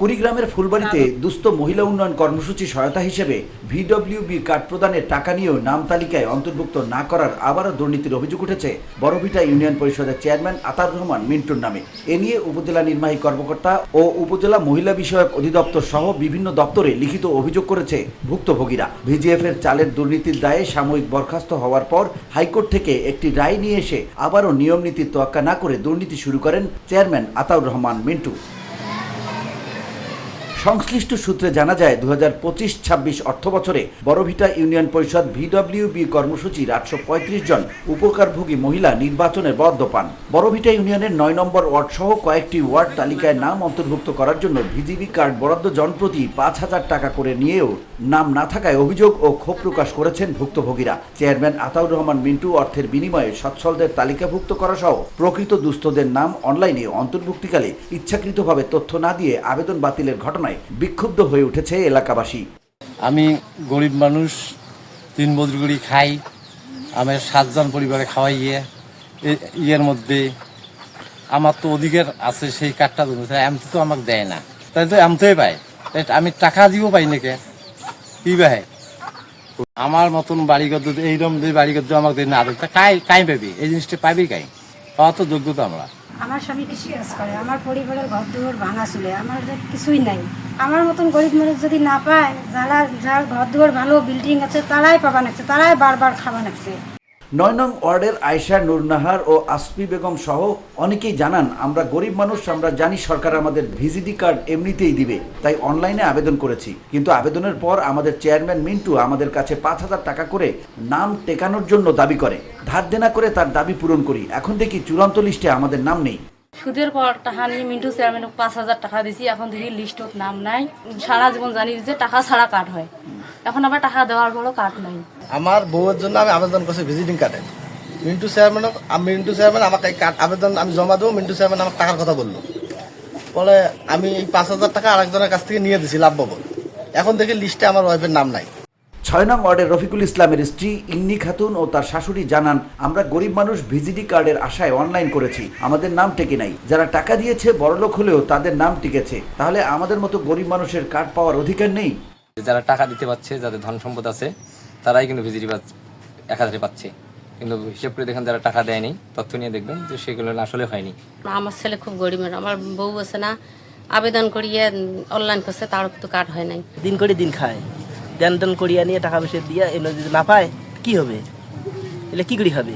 কুড়িগ্রামের ফুলবাড়িতে দুস্থ মহিলা উন্নয়ন কর্মসূচি সহায়তা হিসেবে ভিডব্লিউবি কার্ড প্রদানের টাকা নিয়েও নাম তালিকায় অন্তর্ভুক্ত না করার আবারও দুর্নীতির অভিযোগ উঠেছে বড়ভিটা ইউনিয়ন পরিষদের চেয়ারম্যান আতাউর রহমান মিন্টুর নামে। এ নিয়ে উপজেলা নির্বাহী কর্মকর্তা ও উপজেলা মহিলা বিষয়ক অধিদপ্তর সহ বিভিন্ন দপ্তরে লিখিত অভিযোগ করেছে ভুক্তভোগীরা। ভিজিএফ এর চালের দুর্নীতির দায়ে সাময়িক বরখাস্ত হওয়ার পর হাইকোর্ট থেকে একটি রায় নিয়ে এসে আবারও নিয়ম নীতির তোয়াক্কা না করে দুর্নীতি শুরু করেন চেয়ারম্যান আতাউর রহমান মিন্টু। সংশ্লিষ্ট সূত্রে জানা যায় 2025-26 অর্থবছরে বড়ভিটা ইউনিয়ন পরিষদ ভিডব্লিউবি কর্মসূচির 835 জন উপকারভোগী মহিলা নির্বাচনে বরাদ্দ পান। বড়ভিটা ইউনিয়নের 9 নম্বর ওয়ার্ড সহ কয়েকটি ওয়ার্ড তালিকায় নাম অন্তর্ভুক্ত করার জন্য ভিজিবি কার্ড বরাদ্দ জনপ্রতি 5,000 টাকা করে নিয়েও নাম না থাকায় অভিযোগ ও ক্ষোভ প্রকাশ করেছেন ভুক্তভোগীরা। চেয়ারম্যান আতাউর রহমান মিন্টু অর্থের বিনিময়ে সচ্ছলদের তালিকাভুক্ত করা সহ প্রকৃত দুস্থদের নাম অনলাইনে অন্তর্ভুক্তিকালে ইচ্ছাকৃতভাবে তথ্য না দিয়ে আবেদন বাতিলের ঘটনায় বিক্ষুব্ধ হয়ে উঠেছে এলাকাবাসী। আমি গরিব মানুষ, 3 মজুরি করে খাই, আমি 7 জন পরিবারে খাওয়াই ইয়ের মধ্যে আমার তো অধিকার আছে সেই কার্ডটা এমতে তো আমাকে দেয় না, তাই তো এমতেই পাই, আমি টাকা দিব পাই নাকি কি ভাই? আমার মতন বাড়িগত এইরকম বাড়িগত আমাকে না দেয় কাই পাবি, এই জিনিসটা পাবি কাই? পাওয়া তো যোগ্যতা আমরা। আমার স্বামী কৃষি কাজ করে, আমার পরিবারের ঘর দুয়ার ভাঙা চলে, আমার কিছুই নাই। আমার মতন গরিব মানুষ যদি না পায়, যার ঘর দুয়ার ভালো বিল্ডিং আছে তারাই পাবা নাকছে, তারাই বারবার খাওয়া নাকছে। 9 নং ওয়ার্ডের আয়েশা নুরনাহার ও আসফি বেগম সহ অনেকেই জানান, আমরা গরিব মানুষ, আমরা জানি সরকার আমাদের ভিজিডি কার্ড এমনিতেই দিবে, তাই অনলাইনে আবেদন করেছি। কিন্তু আবেদনের পর আমাদের চেয়ারম্যান মিন্টু আমাদের কাছে 5,000 টাকা করে নাম টেকানোর জন্য দাবি করে। ধার দেনা করে তার দাবি পূরণ করি, এখন দেখি চূড়ান্ত লিস্টে আমাদের নাম নেই। সুদের পর টাকা নিয়ে মিন্টু চেয়ারম্যান 5,000 টাকা দিয়েছি, এখন দেখি লিস্টত নাম নাই। সারা জীবন জানি যে টাকা ছাড়া কার্ড হয়, এখন আবার টাকা দেওয়ার পরও কার্ড নাই। আমার বউয়ের জন্য আমি আবেদন করছি ভিজিটিং কার্ডে। মিন্টু চেয়ারম্যান আমাকে আবেদন আমি জমা দেবো, মিন্টু চেয়ারম্যান আমার টাকার কথা বললো, বলে আমি এই 5,000 টাকা আরেকজনের কাছ থেকে নিয়ে দিছি লাভ পাবো। এখন দেখি লিস্টে আমার ওয়াইফের নাম নাই। 6 নং ওয়ার্ডের রফিকুল ইসলামের স্ত্রী ইন্নি খাতুন ও তার শাশুড়ি জানান, আমরা গরিব মানুষ ভিজিডি কার্ডের আশায় অনলাইন করেছি, আমাদের নাম টেকে নাই। যারা টাকা দিয়েছে বড়লোক হলেও তাদের নাম টিকেছে, তাহলে আমাদের মতো গরিব মানুষের কার্ড পাওয়ার অধিকার নেই? যারা টাকা দিতে পারছে, যাদের ধন সম্পদ আছে, তারাই কিন্তু ভিজিডি 1,000 পাচ্ছে, কিন্তু হিসেব করে দেখেন যারা টাকা দেয়নি, তথ্য নিয়ে দেখবেন যে সেগুলো আসলে হয়নি। আমার ছেলে খুব গরিব, আমার বউ আছে না, আবেদন করিয়ে অনলাইন করছে, তার তো কার্ড হয় নাই। দিন করে দিন খায়, দেন করিয়া নিয়ে টাকা পয়সা দিয়ে এগুলো যদি না পায় কি হবে? এগুলো কি করে খাবে?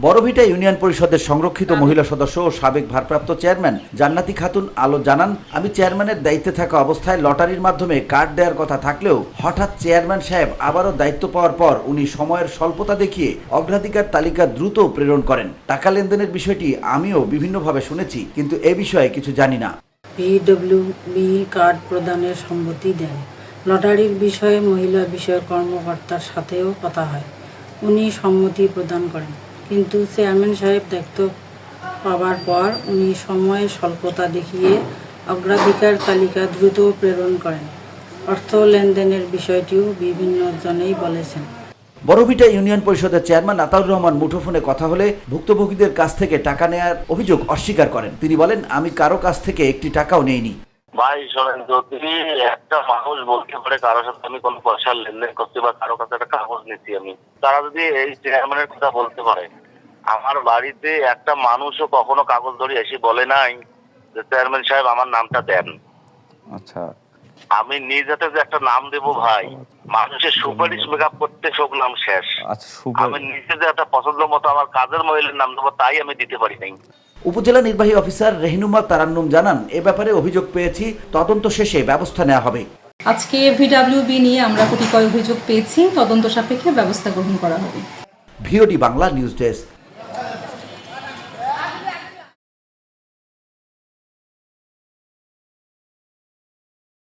বড়ভিটা ইউনিয়ন পরিষদের সংরক্ষিত মহিলা সদস্য ও সাবেক ভারপ্রাপ্ত চেয়ারম্যান জান্নাতি খাতুন আলো জানান, আমি চেয়ারম্যানের দায়িত্বে থাকা অবস্থায় লটারির মাধ্যমে কার্ড দেওয়ার কথা থাকলেও হঠাৎ চেয়ারম্যান সাহেব আবারও দায়িত্ব পাওয়ার পর উনি সময়ের স্বল্পতা দেখিয়ে অগ্রাধিকার তালিকা দ্রুত প্রেরণ করেন। টাকা লেনদেনের বিষয়টি আমিও বিভিন্নভাবে শুনেছি, কিন্তু এ বিষয়ে কিছু জানি না। ভিডব্লিউবি কার্ড প্রদানের সম্মতি দেন। লটারির বিষয়ে মহিলা বিষয়ক কর্মকর্তার সাথেও কথা হয়, উনি সম্মতি প্রদান করেন, কিন্তু চেয়ারম্যান সাহেব দায়িত্ব পাওয়ার পর উনি সময়ের স্বল্পতা দেখিয়ে অগ্রাধিকার তালিকা দ্রুত প্রেরণ করেন। অর্থ লেনদেনের বিষয়টিও বিভিন্ন জনেই বলেছেন। বড়ভিটা ইউনিয়ন পরিষদের চেয়ারম্যান আতাউর রহমান মুঠোফোনে কথা হলে ভুক্তভোগীদের কাছ থেকে টাকা নেয়ার অভিযোগ অস্বীকার করেন। তিনি বলেন, আমি কারো কাছ থেকে একটি টাকাও নেইনি। ভাই শোনেন, যদি একটা মানুষ বলতে পারে কারোর সাথে আমি কোনো পয়সার লেনদেন করছি বা কারো কাছে একটা কাগজ নিচ্ছি আমি, তারা যদি এই চেয়ারম্যানের কথা বলতে পারে, আমার বাড়িতে একটা মানুষও কখনো কাগজ ধরে এসে বলে নাই যে চেয়ারম্যান সাহেব আমার নামটা দেন। আচ্ছা, আমি নিজ হাতে যে একটা নাম দেবো ভাই, মানুষের সুপারিশ মেকআপ করতে সব নাম শেষ। আমি নিজে যে একটা পছন্দ মতো আমার কাজের মহিলার নাম দেবো, তাই আমি দিতে পারি নাই। উপজেলা নির্বাহী অফিসার রেহনুমা তারান্নুম জানান, এ ব্যাপারে অভিযোগ পেয়েছি, তদন্ত শেষে ব্যবস্থা নেওয়া হবে। আজকে ভিডব্লিউবি নিয়ে আমরা কতিপয় অভিযোগ পেয়েছি, তদন্ত সাপেক্ষে ব্যবস্থা গ্রহণ করা হবে। VOD Bangla news desk.